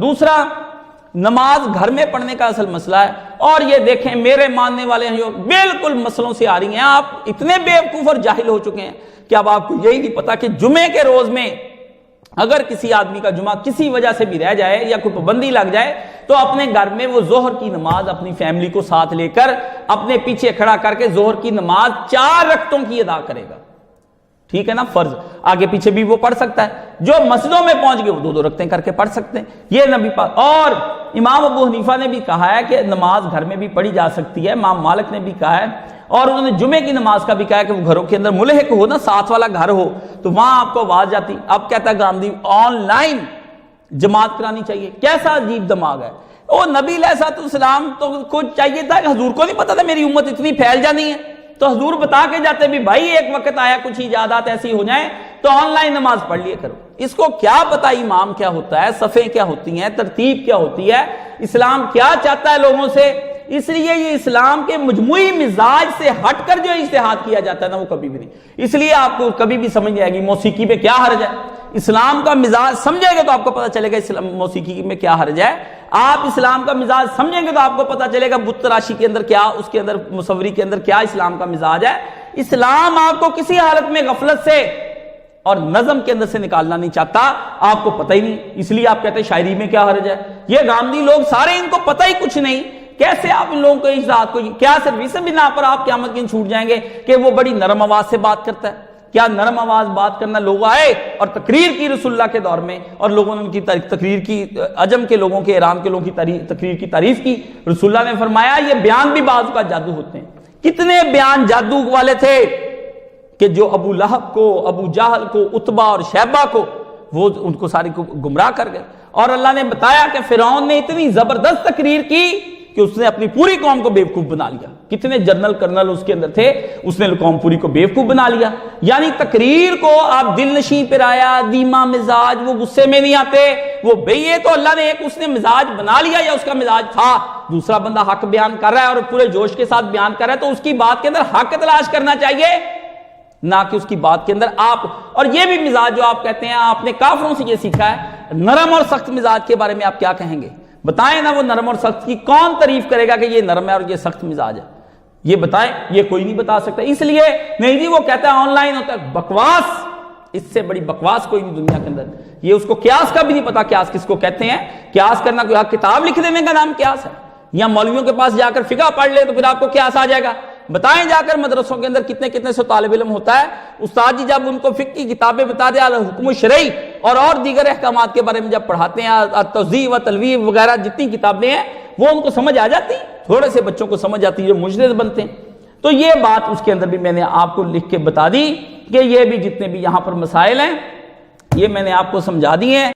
دوسرا نماز گھر میں پڑھنے کا اصل مسئلہ ہے، اور یہ دیکھیں میرے ماننے والے ہیں جو بالکل مسئلوں سے آ رہی ہیں، آپ اتنے بیوقوف اور جاہل ہو چکے ہیں کہ اب آپ کو یہی نہیں پتا کہ جمعے کے روز میں اگر کسی آدمی کا جمعہ کسی وجہ سے بھی رہ جائے یا کوئی پابندی لگ جائے تو اپنے گھر میں وہ ظہر کی نماز اپنی فیملی کو ساتھ لے کر اپنے پیچھے کھڑا کر کے ظہر کی نماز 4 رکعتوں کی ادا کرے گا، ٹھیک ہے نا، فرض آگے پیچھے بھی وہ پڑھ سکتا ہے، جو مسجدوں میں پہنچ گئے وہ 2 رکعتیں کر کے پڑھ سکتے ہیں، یہ نبی پاک۔ اور امام ابو حنیفہ نے بھی کہا ہے کہ نماز گھر میں بھی پڑھی جا سکتی ہے، امام مالک نے بھی کہا ہے، اور انہوں نے جمعے کی نماز کا بھی کہا ہے کہ وہ گھروں کے اندر ملحق ہو نا، ساتھ والا گھر ہو تو وہاں آپ کو آواز جاتی۔ اب کہتا ہے گاندھی آن لائن جماعت کرانی چاہیے، کیسا عجیب دماغ ہے۔ وہ نبی علیہ السلام تو کچھ چاہیے تھا کہ حضور کو نہیں پتا تھا میری امت اتنی پھیل جانی ہے، تو حضور بتا کے جاتے بھی بھائی ایک وقت آیا کچھ ایجادات ایسی ہو جائیں تو آن لائن نماز پڑھ لیے کرو۔ اس کو کیا پتا امام کیا ہوتا ہے، صفیں کیا ہوتی ہیں، ترتیب کیا ہوتی ہے، اسلام کیا چاہتا ہے لوگوں سے۔ اس لیے یہ اسلام کے مجموعی مزاج سے ہٹ کر جو اجتہاد کیا جاتا ہے نا وہ کبھی بھی نہیں، اس لیے آپ کو کبھی بھی سمجھ نہیں آئے گی موسیقی پہ کیا حرج ہے۔ اسلام کا مزاج سمجھیں گے تو آپ کو پتا چلے گا موسیقی میں کیا حرج ہے، آپ اسلام کا مزاج سمجھیں گے تو آپ کو پتا چلے گا بت تراشی کے اندر کیا، اس کے اندر مصوری کے اندر کیا اسلام کا مزاج ہے۔ اسلام آپ کو کسی حالت میں غفلت سے اور نظم کے اندر سے نکالنا نہیں چاہتا، آپ کو پتہ ہی نہیں، اس لیے آپ کہتے ہیں شاعری میں کیا حرج ہے۔ یہ گاندھی لوگ سارے ان کو پتہ ہی کچھ نہیں، کیسے آپ ان لوگوں کو اس ذات کو کیا صرف اس بنا پر آپ قیامت کے دن چھوٹ جائیں گے کہ وہ بڑی نرم آواز سے بات کرتا ہے۔ کیا نرم آواز بات کرنا، لوگ آئے اور تقریر کی رسول اللہ کے دور میں اور لوگوں نے ان کی تقریر کی، عجم کے لوگوں کے، ایران کے لوگوں کی تقریر کی تعریف کی۔ رسول اللہ نے فرمایا یہ بیان بھی بعض کا جادو ہوتے ہیں۔ کتنے بیان جادو والے تھے کہ جو ابو لہب کو، ابو جہل کو، عتبہ اور شیبہ کو، وہ ان کو ساری کو گمراہ کر گئے۔ اور اللہ نے بتایا کہ فرعون نے اتنی زبردست تقریر کی کہ اس نے اپنی پوری قوم کو بیوقوف بنا لیا۔ کتنے جنرل کرنل اس کے اندر تھے، اس نے قوم پوری کو بیوقوف بنا لیا۔ یعنی تقریر کو آپ دل نشیں پر آیا، دیما مزاج، وہ غصے میں نہیں آتے، وہ بھئی یہ تو اللہ نے ایک اس نے مزاج بنا لیا یا اس کا مزاج تھا، دوسرا بندہ حق بیان کر رہا ہے اور پورے جوش کے ساتھ بیان کر رہا ہے تو اس کی بات کے اندر حق تلاش کرنا چاہیے، نہ کہ اس کی بات کے اندر آپ۔ اور یہ بھی مزاج جو آپ کہتے ہیں، آپ نے کافروں سے یہ سیکھا ہے، نرم اور سخت مزاج کے بارے میں آپ کیا کہیں گے؟ بتائیں نا، وہ نرم اور سخت کی کون تعریف کرے گا کہ یہ نرم ہے اور یہ سخت مزاج ہے؟ یہ بتائیں، یہ کوئی نہیں بتا سکتا۔ اس لیے نہیں جی وہ کہتا ہے آن لائن ہوتا ہے، بکواس، اس سے بڑی بکواس کوئی نہیں دنیا کے اندر۔ یہ اس کو قیاس کا بھی نہیں پتا، قیاس کس کو کہتے ہیں۔ قیاس کرنا کوئی کتاب لکھ دینے کا نام قیاس ہے، یا مولویوں کے پاس جا کر فقہ پڑھ لے تو پھر آپ کو قیاس آ جائے گا؟ بتائیں جا کر مدرسوں کے اندر کتنے سو طالب علم ہوتا ہے، استاد جی جب ان کو فقہ کی کتابیں بتا دیں، حکم شرعی اور دیگر احکامات کے بارے میں جب پڑھاتے ہیں، توضیح و تلویح وغیرہ جتنی کتابیں ہیں وہ ان کو سمجھ آ جاتی، تھوڑے سے بچوں کو سمجھ آتی جو مجتہد بنتے ہیں۔ تو یہ بات اس کے اندر بھی میں نے آپ کو لکھ کے بتا دی کہ یہ بھی جتنے بھی یہاں پر مسائل ہیں یہ میں نے آپ کو سمجھا دیے ہیں۔